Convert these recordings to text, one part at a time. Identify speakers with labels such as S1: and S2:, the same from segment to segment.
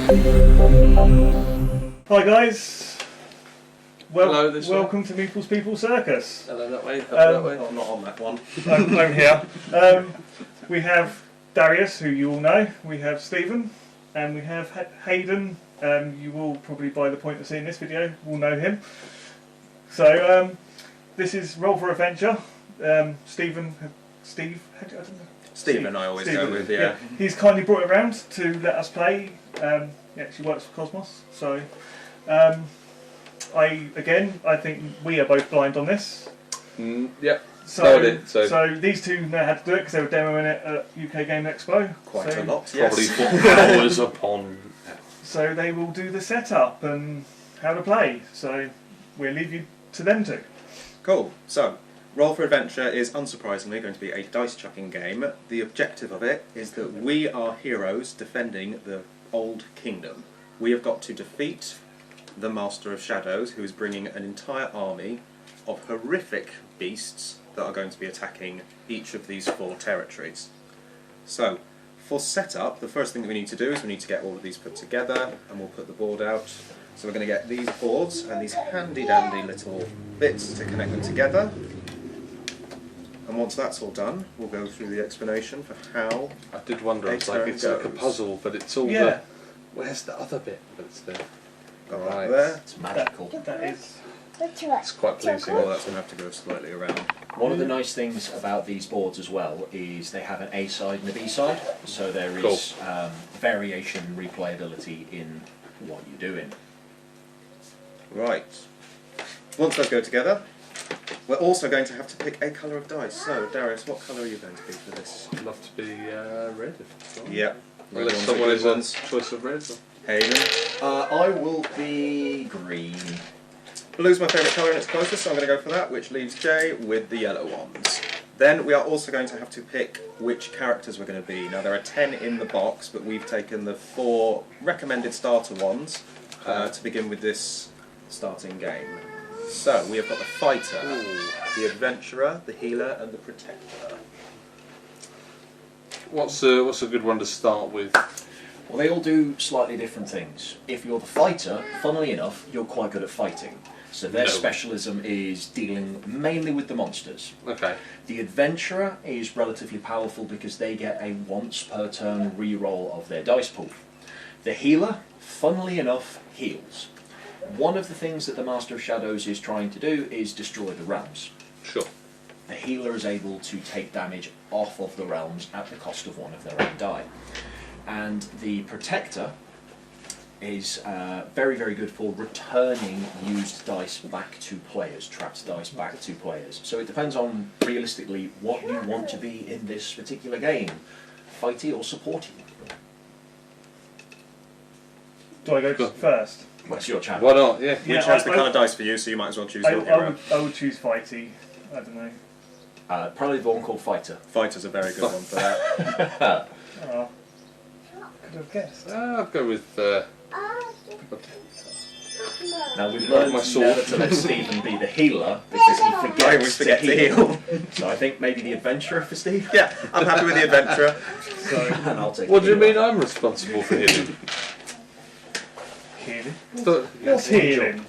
S1: Hi guys,
S2: Hello, this
S1: welcome to Meeple's People Circus.
S2: Hello that way, that way.
S3: I'm not on that one.
S1: I'm here. We have Darius, who you all know, we have Stephen, and we have Haydn. You will probably, by the point of seeing this video, will know him. So this is Roll for Adventure. Stephen, I don't know.
S3: Stephen, I always go with, yeah.
S1: He's kindly brought it around to let us play. He actually works for Cosmos, so I think we are both blind on this.
S2: Yep.
S1: So these two know how to do it because they were demoing it at UK Game Expo.
S3: Quite a lot,
S2: Probably
S3: yes.
S2: 4 hours upon.
S1: So they will do the setup and how to play. So we'll leave you to them two.
S3: Cool. So, Roll for Adventure is unsurprisingly going to be a dice chucking game. The objective of it is that we are heroes defending the Old Kingdom. We have got to defeat the Master of Shadows, who is bringing an entire army of horrific beasts that are going to be attacking each of these 4 territories. So, for setup, the first thing that we need to do is we need to get all of these put together, and we'll put the board out. So we're going to get these boards and these handy dandy little bits to connect them together. And once that's all done, we'll go through the explanation for how.
S2: I did wonder, it's like a puzzle, but it's all
S1: Yeah.
S2: where's the other bit? But it's there.
S3: Go
S2: Right.
S3: right there.
S4: It's magical.
S1: That is.
S2: It's quite pleasing.
S3: Well, that's going to have to go slightly around.
S4: One of the nice things about these boards as well is they have an A side and a B side, so there is variation and replayability in what you're doing.
S3: Right. Once those go together, we're also going to have to pick a colour of dice. So, Darius, what colour are you going to be for this?
S2: I'd love to be red if it's on.
S3: Yeah.
S2: Unless
S3: ones
S2: someone
S3: are
S2: has
S3: good
S2: a
S3: ones.
S2: choice of red.
S3: Hayden.
S4: I will be green.
S3: Blue's my favourite colour and it's closest, so I'm going to go for that, which leaves Jay with the yellow ones. Then we are also going to have to pick which characters we're going to be. Now there are 10 in the box, but we've taken the 4 recommended starter ones to begin with this starting game. So we have got the fighter, the adventurer, the healer, and the protector.
S2: What's a good one to start with?
S4: Well, they all do slightly different things. If you're the fighter, funnily enough, you're quite good at fighting. So their specialism is dealing mainly with the monsters.
S2: Okay.
S4: The adventurer is relatively powerful because they get a once per turn reroll of their dice pool. The healer, funnily enough, heals. One of the things that the Master of Shadows is trying to do is destroy the realms.
S2: Sure.
S4: The healer is able to take damage off of the realms at the cost of one of their own die. And the protector is very, very good for returning used dice back to players, trapped dice back to players. So it depends on, realistically, what you want to be in this particular game. Fighty or supporty.
S1: Do I go first?
S4: What's your challenge?
S2: Why not? Yeah.
S3: We chose the colour dice for you, so you might as well choose your hero.
S1: I would choose fighty. I don't know.
S4: Probably the one called Fighter.
S3: Fighter's a very good one for that.
S1: Oh, could have guessed.
S2: I'll go with.
S4: Now we've learned
S2: my sword.
S4: never to let Stephen be the healer because he
S3: I always
S4: forgets
S3: forget to heal.
S4: So I think maybe the adventurer for Steve.
S3: Yeah, I'm happy with the adventurer.
S4: And I'll take
S2: What do you
S4: the
S2: mean
S4: healer.
S2: I'm responsible for healing?
S1: Healing.
S2: The-
S1: What's healing?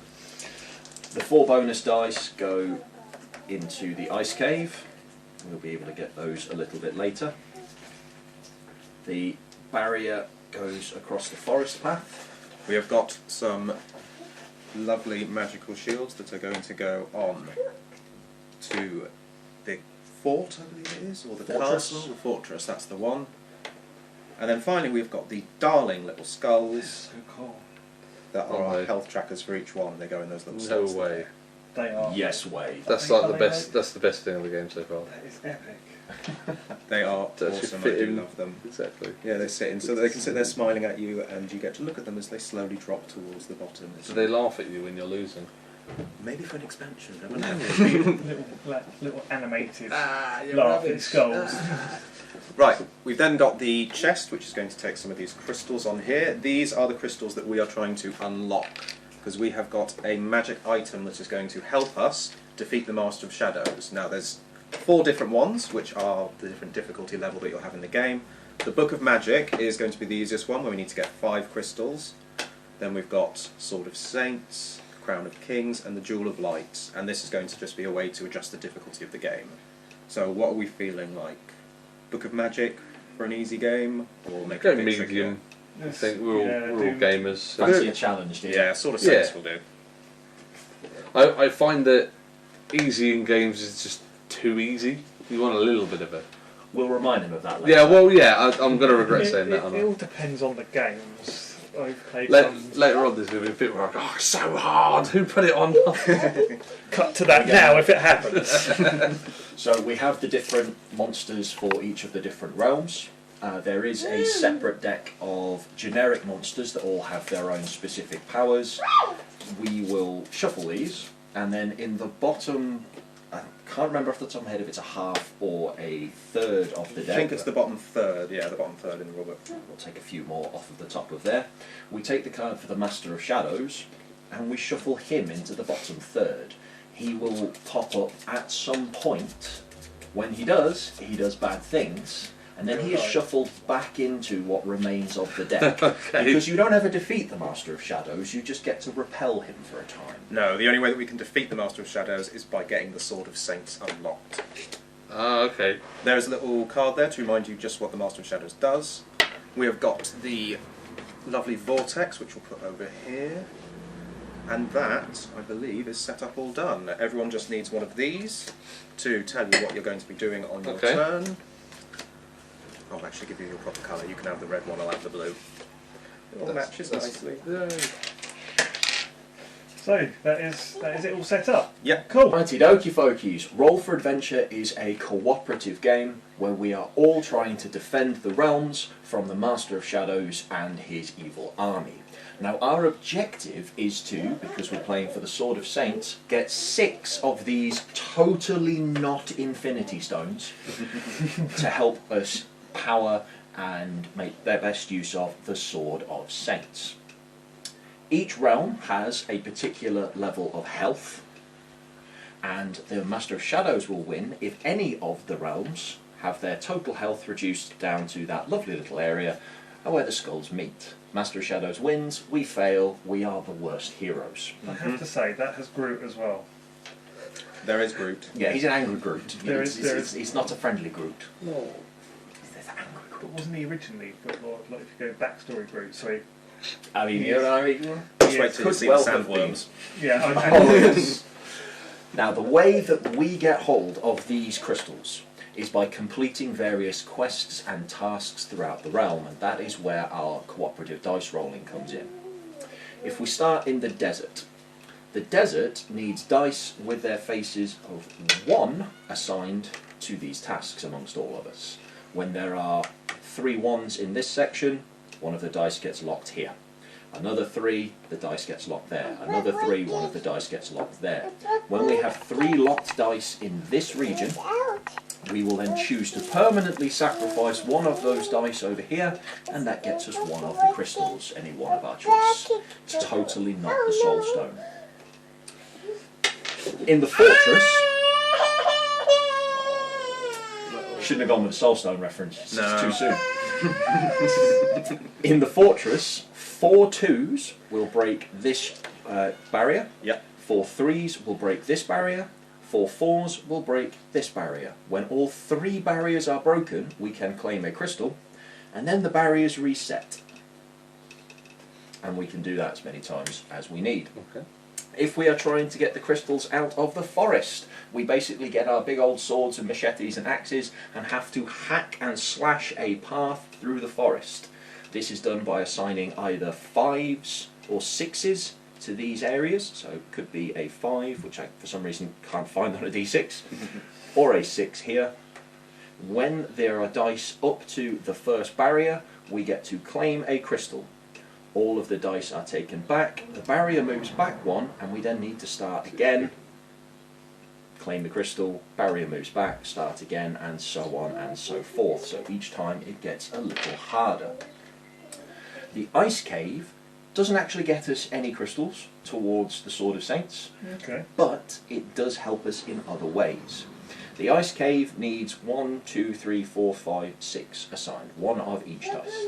S4: The 4 bonus dice go into the ice cave. We'll be able to get those a little bit later. The barrier goes across the forest path.
S3: We have got some lovely magical shields that are going to go on to the fort, I believe it is, or the
S4: Fortress.
S3: castle, the fortress, that's the one. And then finally we've got the darling little skulls
S1: So cool.
S3: that are
S2: Oh,
S3: our
S2: no.
S3: health trackers for each one. They go in those little
S2: No
S3: slots
S2: way.
S3: there.
S1: They are.
S4: Yes way.
S2: That's
S1: Are
S2: like the
S1: they
S2: best.
S1: like-
S2: That's the best thing of the game so far.
S1: That is epic.
S3: They are
S2: To actually
S3: awesome, I
S2: fit
S3: do
S2: in.
S3: love them.
S2: Exactly.
S3: Yeah, they sit in, so they can sit there smiling at you and you get to look at them as they slowly drop towards the bottom.
S2: Do they laugh at you when you're losing?
S3: Maybe for an expansion, never know.
S1: little animated
S2: you're
S1: laughing
S2: rubbish.
S1: skulls.
S3: Right, we've then got the chest, which is going to take some of these crystals on here. These are the crystals that we are trying to unlock, because we have got a magic item that is going to help us defeat the Master of Shadows. Now, there's 4 different ones, which are the different difficulty level that you'll have in the game. The Book of Magic is going to be the easiest one, where we need to get 5 crystals. Then we've got Sword of Saints, Crown of Kings, and the Jewel of Light. And this is going to just be a way to adjust the difficulty of the game. So what are we feeling like? Book of Magic for an easy game, or make it a bit trickier?
S2: Medium. I think we're all gamers.
S4: Fancy a challenge, do you?
S3: Yeah, Sword of Saints
S2: Yeah.
S3: will do.
S2: I find that easy in games is just too easy. You want a little bit of it.
S4: We'll remind him of that later.
S2: Yeah, well, yeah, I'm going to regret saying that.
S1: It all depends on the games. I've played
S2: Later on, there's going to be a bit where I'm like, oh, it's so hard. Who put it on?
S1: cut to that now if it happens.
S4: So we have the different monsters for each of the different realms. There is a separate deck of generic monsters that all have their own specific powers. We will shuffle these, and then in the bottom, I can't remember off the top of my head if it's a half or a third of the
S3: I
S4: deck.
S3: think it's the bottom third, yeah, the bottom third in the rulebook.
S4: We'll take a few more off of the top of there. We take the card for the Master of Shadows, and we shuffle him into the bottom third. He will pop up at some point. When he does bad things, and then he is shuffled back into what remains of the deck.
S2: Okay.
S4: Because you don't ever defeat the Master of Shadows, you just get to repel him for a time.
S3: No, the only way that we can defeat the Master of Shadows is by getting the Sword of Saints unlocked.
S2: Ah, okay.
S3: There's a little card there to remind you just what the Master of Shadows does. We have got the lovely Vortex, which we'll put over here. And that, I believe, is set up all done. Everyone just needs one of these to tell you what you're going to be doing on your
S2: Okay.
S3: turn. I'll actually give you your proper colour. You can have the red one, I'll have the blue. It all matches nicely.
S1: So that is it all set up.
S3: Yeah.
S1: Cool.
S4: Righty dokie folkies, Roll for Adventure is a cooperative game where we are all trying to defend the realms from the Master of Shadows and his evil army. Now our objective is to, because we're playing for the Sword of Saints, get 6 of these totally not Infinity Stones to help us power and make their best use of the Sword of Saints. Each realm has a particular level of health, and the Master of Shadows will win if any of the realms have their total health reduced down to that lovely little area where the skulls meet. Master of Shadows wins, we fail, we are the worst heroes.
S1: I have to say that has Groot as well.
S3: There is Groot.
S4: Yeah, he's an angry Groot.
S1: There is-
S4: He's not a friendly Groot.
S2: No.
S4: There's an angry
S1: But
S4: Groot.
S1: wasn't he originally? But like if you go backstory Groot, sorry.
S4: I mean, you know what I mean?
S3: Just
S1: Yeah,
S3: wait till you
S4: could
S3: see
S4: well
S3: the
S4: have been.
S3: sandworms.
S1: Yeah,
S4: Now, the way that we get hold of these crystals is by completing various quests and tasks throughout the realm, and that is where our cooperative dice rolling comes in. If we start in the desert needs dice with their faces of 1 assigned to these tasks amongst all of us. When there are 3 1s in this section, one of the dice gets locked here. Another 3, the dice gets locked there. Another 3, one of the dice gets locked there. When we have 3 locked dice in this region, we will then choose to permanently sacrifice one of those dice over here, and that gets us one of the crystals, any one of our choice. It's totally not the Soul Stone. In the fortress... Shouldn't have gone with the Soul Stone reference, it's
S3: No.
S4: too soon. In the fortress, 4 2s will break this barrier.
S3: Yep.
S4: 4 3s will break this barrier. 4 4s will break this barrier. When all 3 barriers are broken, we can claim a crystal, and then the barriers reset. And we can do that as many times as we need.
S2: Okay.
S4: If we are trying to get the crystals out of the forest, we basically get our big old swords and machetes and axes and have to hack and slash a path through the forest. This is done by assigning either 5s or 6s to these areas, so it could be a 5, which I for some reason can't find on a d6, or a 6 here. When there are dice up to the first barrier, we get to claim a crystal. All of the dice are taken back, the barrier moves back 1, and we then need to start again. Claim the crystal, barrier moves back, start again, and so on and so forth. So each time it gets a little harder. The ice cave doesn't actually get us any crystals towards the Sword of Saints,
S1: okay.
S4: but it does help us in other ways. The ice cave needs 1, 2, 3, 4, 5, 6 assigned, one of each dice.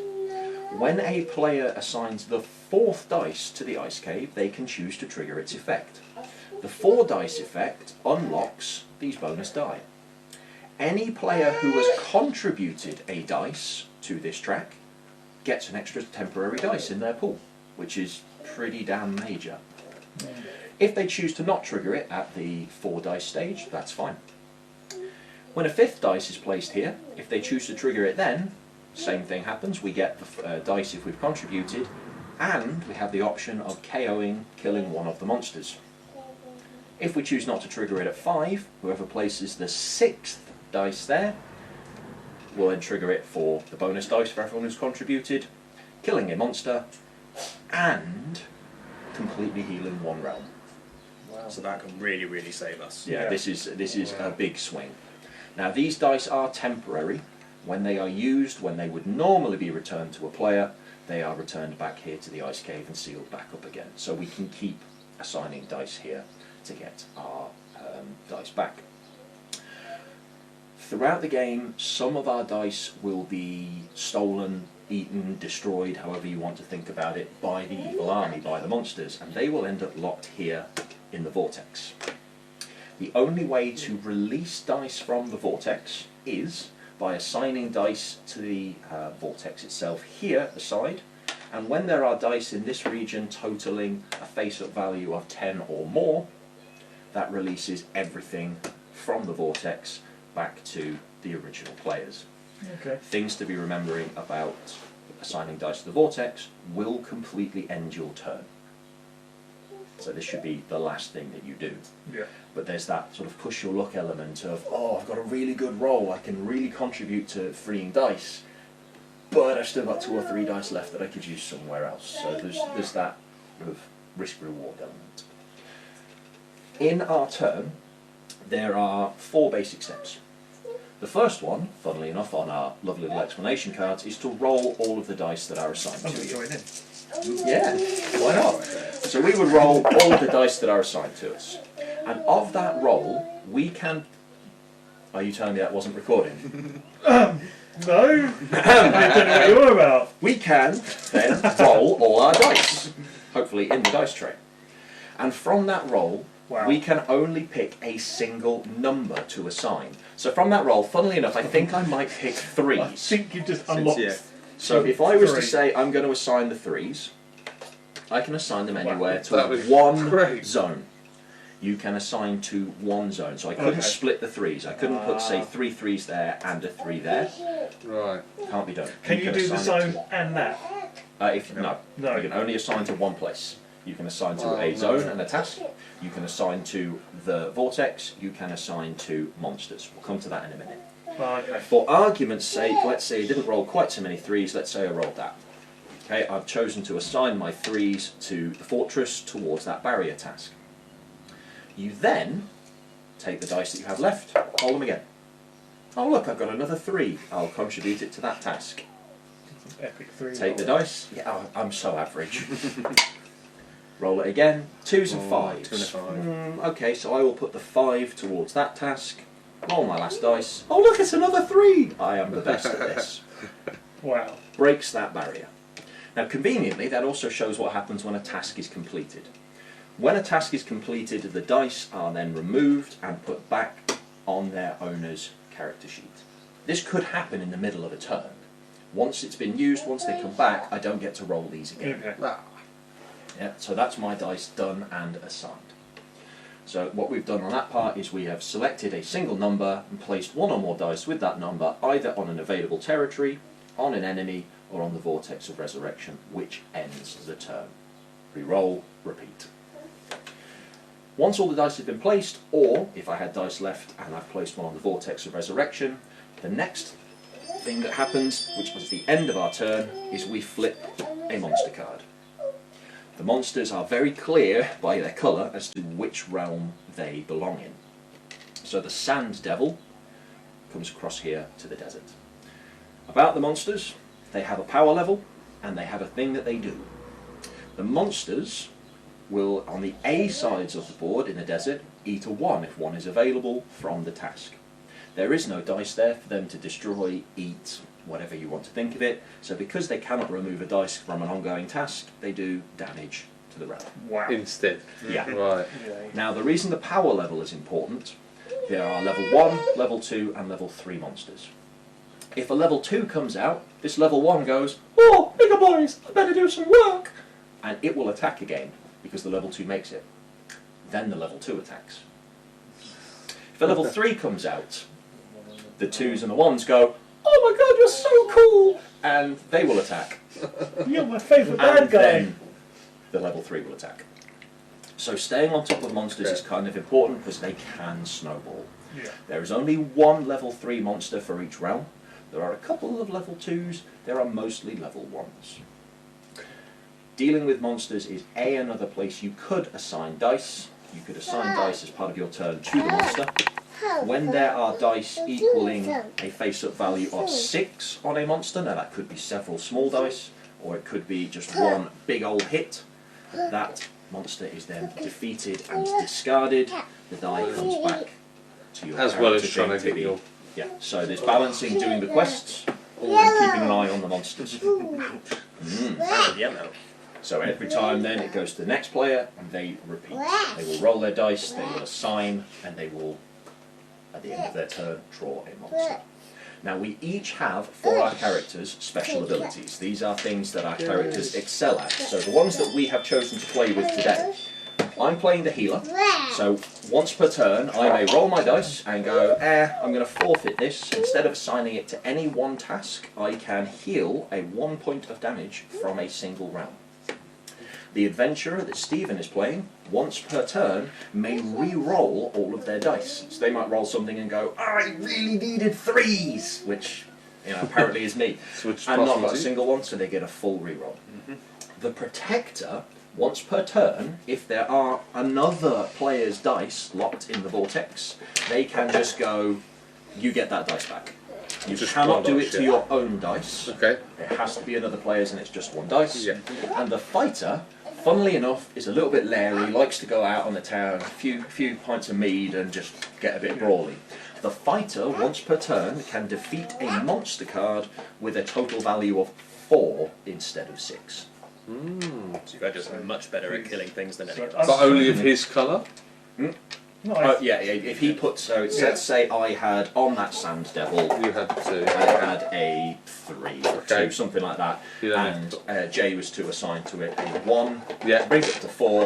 S4: When a player assigns the 4th dice to the ice cave, they can choose to trigger its effect. The 4 dice effect unlocks these bonus die. Any player who has contributed a dice to this track gets an extra temporary dice in their pool, which is pretty damn major. If they choose to not trigger it at the 4 dice stage, that's fine. When a 5th dice is placed here, if they choose to trigger it then, same thing happens. We get the dice if we've contributed, and we have the option of KOing, killing one of the monsters. If we choose not to trigger it at 5, whoever places the 6th dice there will then trigger it for the bonus dice for everyone who's contributed, killing a monster, and completely healing one realm.
S3: Wow. So that can really, really save us.
S4: Yeah, this is a big swing. Now these dice are temporary. When they are used, when they would normally be returned to a player, they are returned back here to the ice cave and sealed back up again. So we can keep assigning dice here to get our dice back. Throughout the game, some of our dice will be stolen, eaten, destroyed, however you want to think about it, by the evil army, by the monsters, and they will end up locked here in the vortex. The only way to release dice from the vortex is by assigning dice to the vortex itself here at the side, and when there are dice in this region totaling a face-up value of 10 or more, that releases everything from the vortex back to the original players.
S1: Okay.
S4: Things to be remembering about assigning dice to the vortex: will completely end your turn. So this should be the last thing that you do.
S1: Yeah.
S4: But there's that sort of push your luck element of, oh, I've got a really good roll, I can really contribute to freeing dice, but I've still got 2 or 3 dice left that I could use somewhere else. So there's that sort of risk-reward element. In our turn, there are 4 basic steps. The first one, funnily enough, on our lovely little explanation cards, is to roll all of the dice that are assigned
S1: I'm
S4: to
S1: going to
S4: you.
S1: join in.
S4: Yeah, why not? So we would roll all of the dice that are assigned to us. And of that roll, we can... Are you telling me that wasn't recording?
S1: No, I don't know what you're about.
S4: We can then roll all our dice, hopefully in the dice tray. And from that roll,
S1: Wow.
S4: we can only pick a single number to assign. So from that roll, funnily enough, I think I might pick 3s.
S1: I think you've just unlocked.
S3: yeah.
S4: So if I was to
S1: 3.
S4: say I'm going to assign the 3s, I can assign them anywhere
S2: That
S4: to
S2: was
S4: one
S2: great.
S4: zone. You can assign to one zone. So I couldn't
S1: Okay.
S4: split the 3s. I couldn't put, say, 3 3s there and a 3 there.
S2: Right.
S4: Can't be done.
S1: Can you do the
S4: assign it
S1: zone and that?
S4: no.
S1: No.
S4: You can only assign to one place. You can assign to
S2: Oh,
S4: a
S2: no.
S4: zone and a task. You can assign to the vortex. You can assign to monsters. We'll come to that in a minute.
S1: Oh, okay.
S4: For argument's sake, let's say I didn't roll quite so many 3s. Let's say I rolled that. Okay, I've chosen to assign my 3s to the fortress towards that barrier task. You then take the dice that you have left, roll them again. Oh look, I've got another 3. I'll contribute it to that task.
S1: Epic 3.
S4: Take the dice. Yeah, oh, I'm so average. Roll it again. 2s and 5s.
S3: 2 and a 5.
S4: Okay, so I will put the 5 towards that task. Roll my last dice. Oh look, it's another 3! I am the best at this.
S1: Wow.
S4: Breaks that barrier. Now conveniently, that also shows what happens when a task is completed. When a task is completed, the dice are then removed and put back on their owner's character sheet. This could happen in the middle of a turn. Once it's been used, once they come back, I don't get to roll these again.
S1: Okay.
S2: Ah.
S4: Yeah, so that's my dice done and assigned. So what we've done on that part is we have selected a single number and placed 1 or more dice with that number either on an available territory, on an enemy, or on the vortex of resurrection, which ends the turn. Re-roll, repeat. Once all the dice have been placed, or if I had dice left and I've placed one on the vortex of resurrection, the next thing that happens, which was the end of our turn, is we flip a monster card. The monsters are very clear by their colour as to which realm they belong in. So the Sand Devil comes across here to the desert. About the monsters, they have a power level and they have a thing that they do. The monsters will, on the A sides of the board in the desert, eat a 1 if 1 is available from the task. There is no dice there for them to destroy, eat, whatever you want to think of it. So because they cannot remove a dice from an ongoing task, they do damage to the realm.
S1: Wow.
S2: Instead.
S4: Yeah.
S2: Right.
S1: Yeah.
S4: Now the reason the power level is important, there are level 1, level 2 and level 3 monsters. If a level 2 comes out, this level 1 goes, "Oh, bigger boys, I better do some work!" And it will attack again, because the level 2 makes it. Then the level 2 attacks. If a level 3 comes out, the 2s and the 1s go, "Oh my god, you're so cool!" And they will attack.
S1: You're my favourite
S4: And
S1: bad guy.
S4: then the level 3 will attack. So staying on top of monsters is kind of important because they can snowball.
S1: Yeah.
S4: There is only one level 3 monster for each realm. There are a couple of level 2s, there are mostly level 1s. Dealing with monsters is another place you could assign dice. You could assign dice as part of your turn to the monster. When there are dice equaling a face-up value of 6 on a monster, now that could be several small dice, or it could be just one big old hit, that monster is then defeated and discarded. The die comes back to your
S2: As well as
S4: character
S2: trying to
S4: thing
S2: get
S4: be-
S2: your...
S4: Yeah, so there's balancing doing the quests, or keeping an eye on the monsters.
S3: Yellow.
S4: So every time then it goes to the next player and they repeat. They will roll their dice, they will assign, and they will, at the end of their turn, draw a monster. Now we each have, for our characters, special abilities. These are things that our characters excel at. So the ones that we have chosen to play with today. I'm playing the healer, so once per turn I may roll my dice and go, I'm going to forfeit this. Instead of assigning it to any one task, I can heal a 1 point of damage from a single round. The adventurer that Stephen is playing, once per turn, may re-roll all of their dice. So they might roll something and go, I really needed 3s, which apparently is me.
S2: Switch
S4: And not got a
S2: possibility.
S4: single one, so they get a full re-roll. The protector, once per turn, if there are another player's dice locked in the vortex, they can just go, you get that dice back. You
S2: Just
S4: cannot
S2: one
S4: do
S2: dice,
S4: it to
S2: yeah.
S4: your own dice.
S2: Okay.
S4: It has to be another player's and it's just one dice.
S2: Yeah.
S4: And the fighter, funnily enough, is a little bit leery, likes to go out on the town, a few pints of mead and just get a bit brawly. The fighter, once per turn, can defeat a monster card with a total value of 4 instead of 6.
S3: So you're just much better at killing things than any of
S1: So
S3: us.
S2: But only of his colour?
S1: Nice.
S4: Yeah, if he puts, so it says, say I had on that sand devil,
S2: You had to.
S4: I had a 3 or 2,
S2: Okay.
S4: something like that,
S2: You don't
S4: and Jay was to assign to it a 1,
S2: Yeah.
S4: brings it to 4,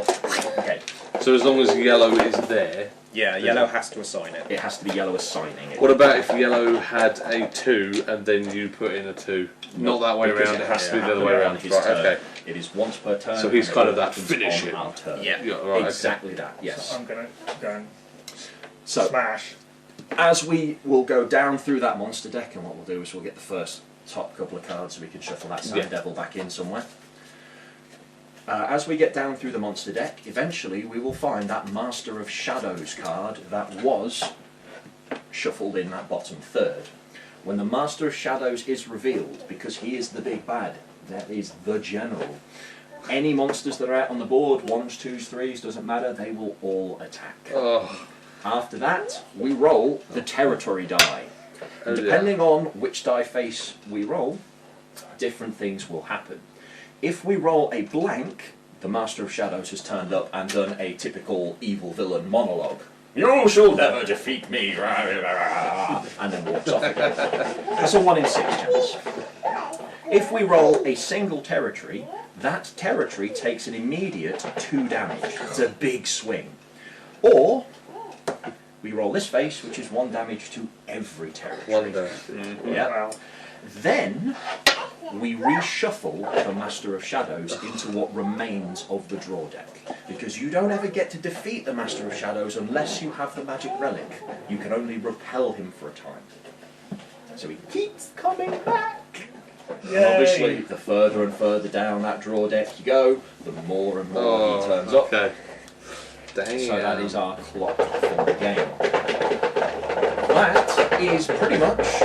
S4: okay,
S2: So as long as yellow is there.
S3: Yeah, yellow has to assign it.
S4: it has to be yellow assigning it.
S2: What about if yellow had a 2 and then you put in a 2? Not that way
S4: Because
S2: around, it has to be
S4: yeah,
S2: the other way around.
S4: his
S2: Right,
S4: turn.
S2: okay.
S4: It is once per turn.
S2: So he's
S4: and
S2: kind
S4: it
S2: of that
S4: happens
S2: finish
S4: on
S2: him.
S4: our turn.
S3: Yeah.
S2: Yeah, right, okay.
S4: Exactly that, yes.
S1: I'm going to go and
S4: So,
S1: smash.
S4: as we will go down through that monster deck, and what we'll do is we'll get the first top couple of cards so we can shuffle that Sand
S2: Yeah.
S4: Devil back in somewhere. As we get down through the monster deck, eventually we will find that Master of Shadows card that was shuffled in that bottom third. When the Master of Shadows is revealed, because he is the big bad, that is the general, any monsters that are out on the board, 1s, 2s, 3s, doesn't matter, they will all attack.
S2: Oh,
S4: After that, we roll the territory die. And
S2: Oh, yeah.
S4: depending on which die face we roll, different things will happen. If we roll a blank, the Master of Shadows has turned up and done a typical evil villain monologue. You shall never defeat me, rah, rah, rah, and then walks off again. That's a 1 in 6 chance. If we roll a single territory, that territory takes an immediate 2 damage. It's a big swing. Or we roll this face, which is 1 damage to every territory.
S2: wonder.
S4: Yeah.
S1: Wow.
S4: Then we reshuffle the Master of Shadows into what remains of the draw deck. Because you don't ever get to defeat the Master of Shadows unless you have the magic relic. You can only repel him for a time. So he keeps coming back. And obviously, the further and further down that draw deck you go, the more and more he turns up.
S2: Okay. Damn.
S4: So that is our clock for the game. That is pretty much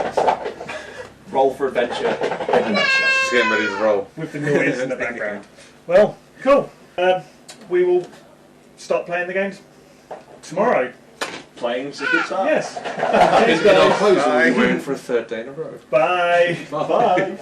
S4: Roll for Adventure in a nutshell.
S2: Just getting ready to roll.
S1: With the noise in the background. Well, cool. We will start playing the games tomorrow.
S5: playing was a good start.
S1: Yes.
S2: In our clothes,
S3: Bye.
S2: we're wearing for a third day in a row.
S1: Bye.
S5: Bye.